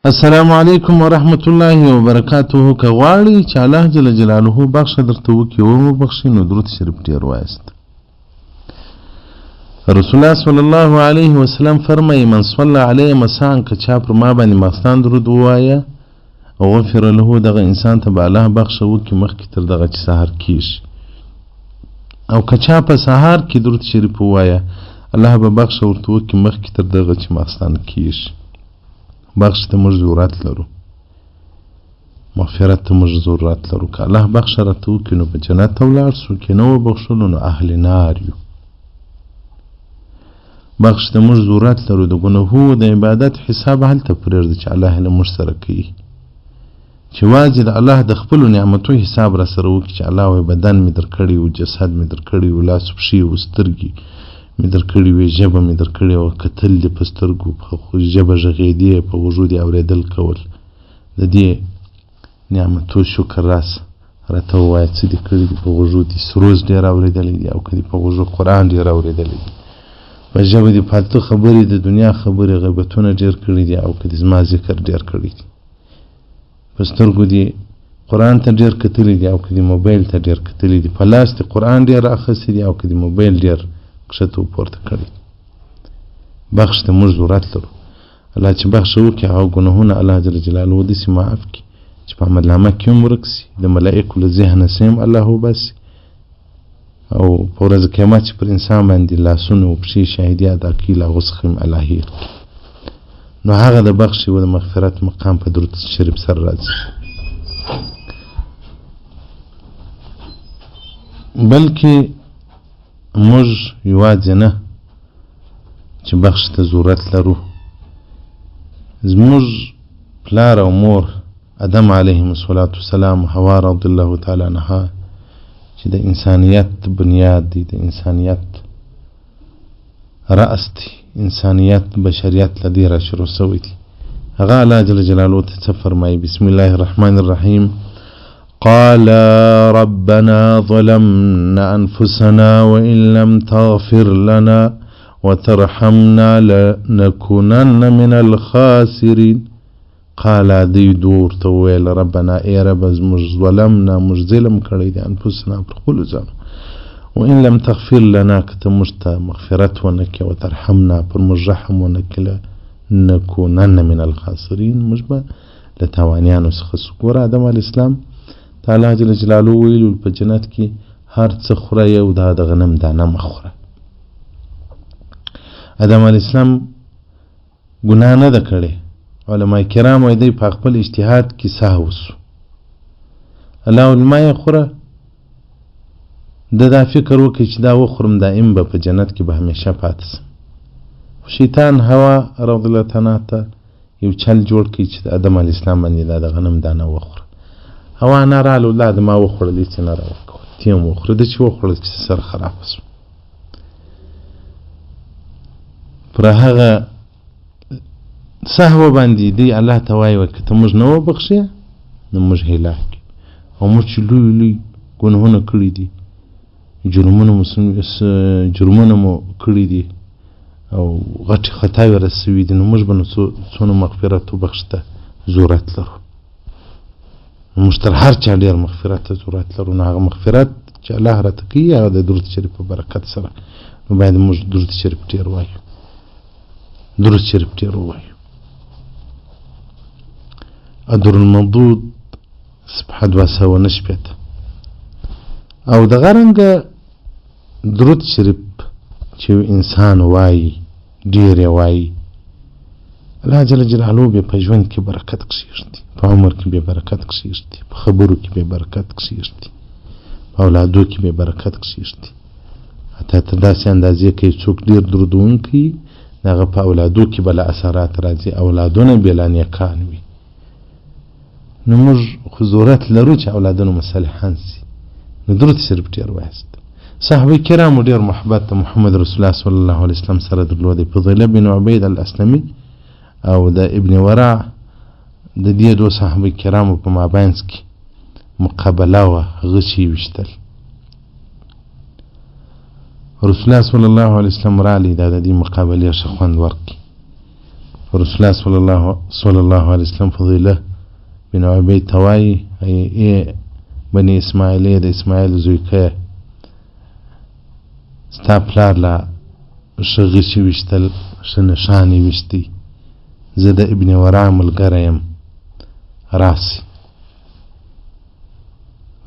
السلام علیکم ورحمت الله وبرکاته. که غواړئ چې الله جل جلاله بخښه درته وکړي وبخښي نو درود شریف ډېر وایاست. رسول الله صلی الله علیه وسلم فرمایي من صلی علیه مساء که چا پر ما باندې ماخستان درود ووایه غفر له دغه انسان ته به الله بخښه وکړي مخکې تر دغه چې سهار کیږي، او که چا په سهار کې درود شریف ووایه الله به بخښه ورته وکړي مخکې تر دغه چې ماخستان کیږي. بخش ته موږ ضرورت لرو، مغفرت ته موږ ضرورت لرو. که الله بخښه راته وکړي نو په جنت ته ولاړ سو، که نه وبخښلو نو اهل نار یو. بخش ته موږ ضرورت لرو. د ګناهونو د عبادت حساب هلته پرېږده چې الله له موږ سره کوي، چې واجب الله د خپلو نعمتو حساب را سره وکړي چې الله وایي بدن مې در کړی و، جسد مې در کړی و، لاس پښې و، سترګې مې در کړي وې، ژبه مې در کړې وه، کتل دې په سترګو، په ژبه غږېدې، په غوږو دې اورېدل کول. د دې نعمتو شکر راته ووایه څه دې کړي دي. په غوږو دې سروز ډېر اورېدلی دي، او که دې په غوږو قرآن ډېر اورېدلی دي. په ژبه دې فالتو خبرې، د دنیا خبرې، غیبتونه ډېر کړي دي، او که دې زما ذکر ډېر کړی دي. په سترګو دې قرآن ته ډېر کتلی دي، او که دې موبایل ته ډېر کتلی دي. په لاس دې قرآن ډېر اخیستی دي، او که دې موبایل ډېر کښته پورته کړی. بخش ته موږ ضرورت لرو. الله چې بخښه وکړي هغه ګناهونه الله جل جلاله داسې معاف کړي چې په عملنامه کې هم ورک سي، د ملایکو له ذهنه سه هم الله وباسي، او په ورځ قیامت چې پر انسان باندې لاسونه او پښې شاهدي ادا کړي له هغو څخه هم الله هېر کړي. نو هغه د بخښې و د مغفرت مقام په درود شریف سره راځي. بلکې موږ یوازې نه چې بخښ ته ضرورت لرو، زموږ پلار او مور آدم علیهم السلام، حوا رضی الله تعالی عنها چې د انسانیت بنیاد دی، د انسانیت رأس دی، انسانیت بشریت له دې را شروع سوی دی. هغه الله جل جلاله ته څه فرمایي؟ بسم الله الرحمن الرحیم. قال ربنا ظلمنا أنفسنا وإن لم تغفر لنا وترحمنا لنكونن من الخاسرين. قال دی دور ته ویل ربنا ای رب موږ ظلمنا، موږ ظلم کړی دی انفسنا پر خپلو ځانو، وإن لم تغفر لنا که ته موږ ته مغفرت ونه کړې، وترحمنا پر موږ رحم ونه کړې، لنکونن من الخاسرین موږ به له تاوانیانو څخه سو. ګوره آدم علیه السلام تعالی جل جلاله ویلو په جنت کې هر څه خوره یو دا د غنم دانه مه خوره. آدم علیه السلام ګناه نه ده کړې. علما کرام وایي دی په خپل اجتهاد کې سهو سو. الله علما یې خوره، ده دا فکر وکړي چې دا وخورم دائم به په جنت کې به همیشه پاتې سم. شیطان هوا رضی الله تعالی ته یو چل جوړ کړي چې د آدم علیه السلام باندې دا د غنم دانه وخوره. هوا نه راله الله د ما وخوړلې چې نه راوکول تی هم وخوره. ده چې وخوړل چې سر خرابه سو. پر هغه سهو باندې دی الله ته وایي که ته موږ نه وبخښې نو موږ هلاک کړي. او موږ چې لوی لوی ګناهونه کړي دي، جرمونه مو کړي دي، او غټې خطاوې رسوي دي، نو موږ به نو څونه مغفرت و بخښ ته ضرورت لرو. موږ تر هر چا ډېر مغفرت ته ضرورت لرو. نو هغه مغفرت چې الله راته کوي هغه د درود شریف په برکت سره، نو باید موږ درود شریف ډېر وایو، درود شریف ډېر ووایو. ادر الممدود صفحه 209. او دغه رنګه درود شریف چې انسان وایي ډېر یې وایي الله جل جلاله به په ژوند کې برکت کښېږدي، په عمر کې به برکت کښېږدي، په خبرو کې به برکت کښېږدي، په اولادو کې به برکت کښېږدي. حتی تر داسې اندازې کې څوک ډېر درود وونکی د هغه په اولادو کې به له اثرات راځي، اولادونه بې لا نیکان وي. نو موږ خو ضرورت لرو چې اولادونه مصالحان سي. نو درود شریف ډېر وایاست. صحابه کرامو ډېر محبت د محمد رسول الله صلی الله علیه وسلم سره درلودی. فضیله بن عبید الاسلمي او د ابن ورع د دې دوه صحابه کرامو په مابینځ کې مقابله وه، هغه چې یې ویشتل. رسول الله صلی الله علیه وسلم رالی دا د دې مقابلې ښه خوند ورکړي. رسول الله صلى الله عليه وسلم فضيله بن عبید توایی ای بني اسماعیل د اسماعیل زوی که ستا پلار لا ښه غشي ویشتل ښه نښانې ویشتي زه د ابن ورا ملګری یم راسي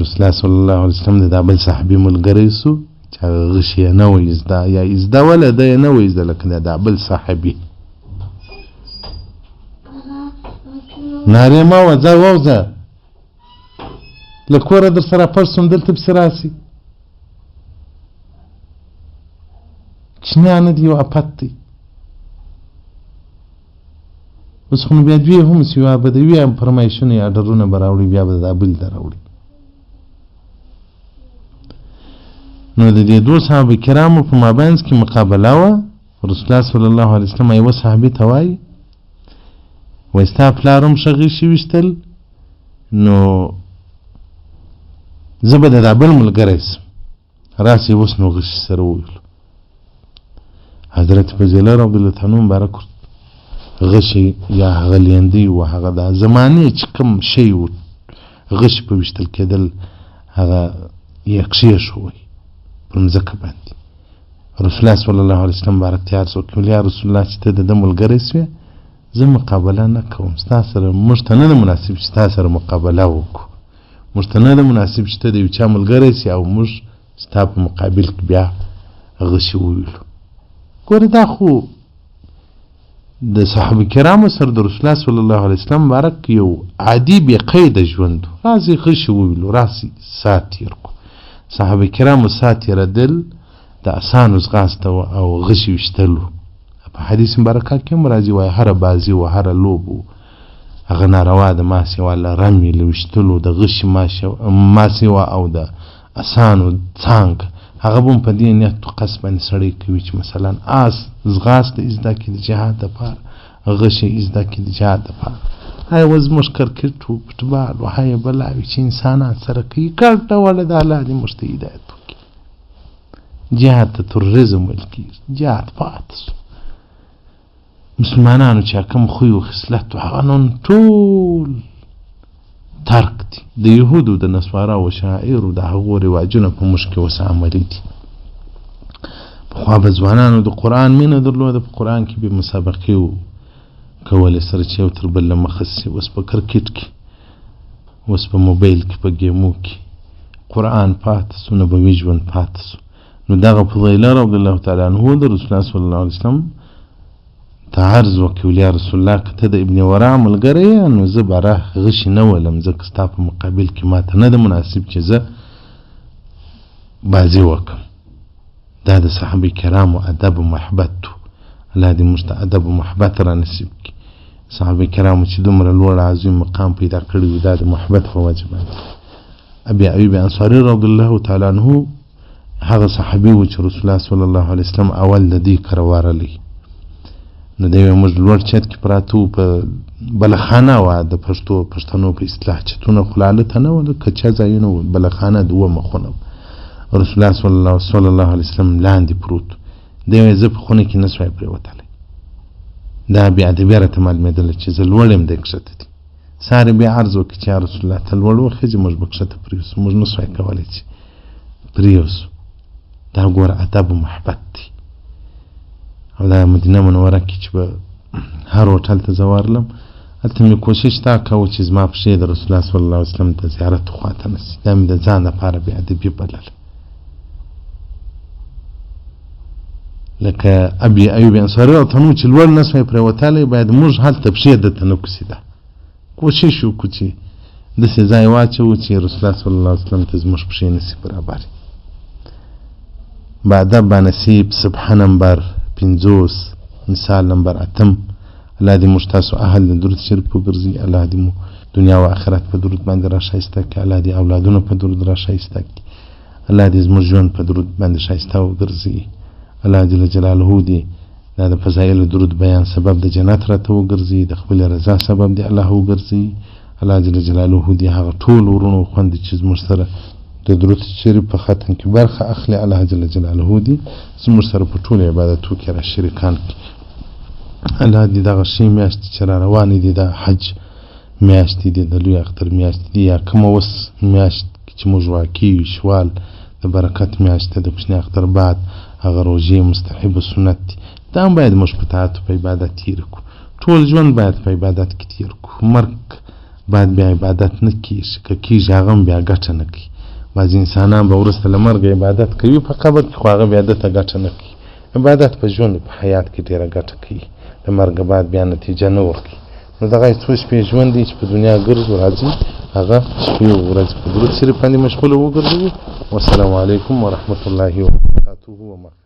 رسول الله صلی الله علیه وسلم د دا بل صحابي ملګری سو چې هغه غشي یې نه وی زده یا زده وله ده یې نه وی زده لکه د دا بل صحابي نارې ما وځه ووځه له کوره در سره پټ سوم دلته پسې راسي کوچنیان دي یو افت دی اوس خو نو بیا دوی هم سي یوه به د وي فرمایشونه یا ډرونه به راوړي بیا به د دا بل ته راوړي نو د دې دوه صحابه کرامو په مابینځ کې مقابله وه رسول الله صلی الله علیه وسلم یوه صحابي ته وایي وایي ستا پلار هم ښه غشي ویشتل نو زه به د دا بل ملګری سم راسې اوس نو غشي سره وویلو حضرت فضیله رضی الله عنه مبارک غشي یا هغه لیندۍ و هغه د زمانې چې کوم شی و غشي په ویشتل کېدل هغه یې کښېښوی پر مځکه باندې رسول الله صلی الله علیه وسلم مبارک تیار سو ویل یا رسول الله چې ته د ده ملګری سوې زه مقابله نه کوم ستا سره موږ ته نه ده مناسب چې ستا سره مقابله وکړو موږ ته نه ده مناسب چې ته د یو چا ملګری سې او موږ ستا په مقابل کې بیا غشي وویلو ګوره دا خو د صحابه کرامو سره د رسول الله صلی الله علیه وسلم مبارک یو عادي بې قیده ژوند راځئ غشي وویلو راسئ ساعت تېر کړو صحابه کرامو ساعت تېرېدل د اسانو ځغاسته او غشي ویشتلو په حدیث مبارکه کې هم راځي وایي هره بازي و هره لوب و هغه ناروا د ماسې والا رمې له ویشتلو د غشي ماسې وه او د اسانو څانګ هغه به هم په دې نیت و قصد باندې سړی کوي چې مثلا آس ځغاسته یې زده کړي د جهاد دپاره غشي یې زده کړي د جهاد دپاره هی اوس زموږ کرکټ و فوټبال و هی بلاوې چې انسانان سره کوي ګډ ډوله د الله دې موږ ته هدایت وکړي جهاد ته تروریزم ویل کېږي جهاد پاته سو مسلمانانو چې کوم خوی و خصلت و هغه نن ټول ترک دي د یهودو د نصاراو شاعرو د هغو رواجونه په موږ کې اوس عملي دي پخوا به ځوانانو د قرآن مینه درلوده په قرآن کې به مسابقې کولې سره چې یو تر بل له مخه سي اوس په کرکټ کې اوس په موبایل کې په ګیمو کې قرآن پاته سو نبوي ژوند پاته سو نو دغه فضیله رضی الله تعالی عنه د رسول الله صلی الله علیه وسلم ته عرض وکړ یا رسول الله که ته د ابن ورا ملګری یې نو زه به غشي نه ولم ځکه ستا په مقابل کې ماته نه ده مناسب چې زه بازي وکړم دا د صحابه کرامو ادب و محبت و الله دې موږ ته ادب و محبت را نصیب کړي صحابه کرامو چې دومره لوړ عظیم مقام پیدا کړی و دا د محبت په وجه باندې ابي ایوب انصاري رضی الله تعالی عنه هغه صحابي و چې رسول الله صلی الله علیه وسلم اول د دې کره وارلی نو دی موږ لوړ چت کې پراته وو په بله خانه وه د پښتنو په اصطلاح چتونه خو لاله ته نه وه د کچه ځایونه وو بله خانه دوه مخونه رسول الله صلی الله علیه وسلم لاندې پروت دی وایي زه په خونه کې نه سوی پرېوتلی دا بې ادبي راته معلومېدله چې زه لوړ یم دی کښته دي سارې بیا عرض وکړي چې یا رسول الله ته لوړ وخېږي موږ به کښته پرېوځو موږ نه سوی کولی چې پرېوځو دا ګوره ادب و محبت دی او دا مدینه منوره کې چې به هر هوټل ته زه ورلم هلته مې کوشش دا کوه چې زما پښې د رسول الله صلی الله علیه وسلم د زیارت خواته نه سي دا مې د ځان لپاره بې ادبي بلله لکه ابي ایوب انصاري راته نو چې لوړ نه سوی پرېوتلی باید موږ هلته پښې دته نه کسي ده کوشش وکړو چې داسې ځای واچوو چې رسول الله صلی الله علیه وسلم ته زموږ پښې نه سي برابرې بادب بانصیب صبحه نمبر 50 مثال نمبر 8 الله دې موږ تاسو اهل د درود شریف وګرځي الله دې مو دنیا او آخرت په درود باندې را ښایسته کړي الله دې اولادونه په درود را ښایسته کړي الله دې زموږ ژوند په درود باندې ښایسته وګرځي الله جل جلاله دې دا د فضایل درود بیان سبب د جنت راته وګرځي د خپل رضا سبب دې الله وګرځي الله جل جلاله دې هغه ټول ورونو خوند چې زموږ سره د درود شریف په ختم کې برخه اخلي الله جل جلاله دې زموږ سره په ټول عبادتو کې را شریکان کړي الله دې دغه ښې میاشتې چې را روانې دي د حج میاشتې دي د لوی اختر میاشتې دي یا کومه اوس میاشت چې موږ واقع یو شوال د برکت میاشت ده د کوچني اختر بعد هغه روژې مستحب و سنت دي دا هم باید موږ په طاعت په عبادت تېر کړو ټول ژوند باید په عبادت کې تېر کړو مرګ باید بیا عبادت نه کېږي که کېږي هغه هم بیا ګټه نه کوي بعضې انسانان به وروسته له مرګه عبادت کوي په قبر کې خو هغه بیا دته ګټه نه کوي عبادت په ژوند په حیات کې ډېره ګټه کوي د مرګه بعد بیا نتیجه نه ورکوي نو دغه څو شپې ژوند دی چې په دنیا ګرځو راځي هغه شپې او ورځې په درود شریف باندې مشغوله وګرځوو والسلام علیکم ورحمة الله وبرکاته ومغفرته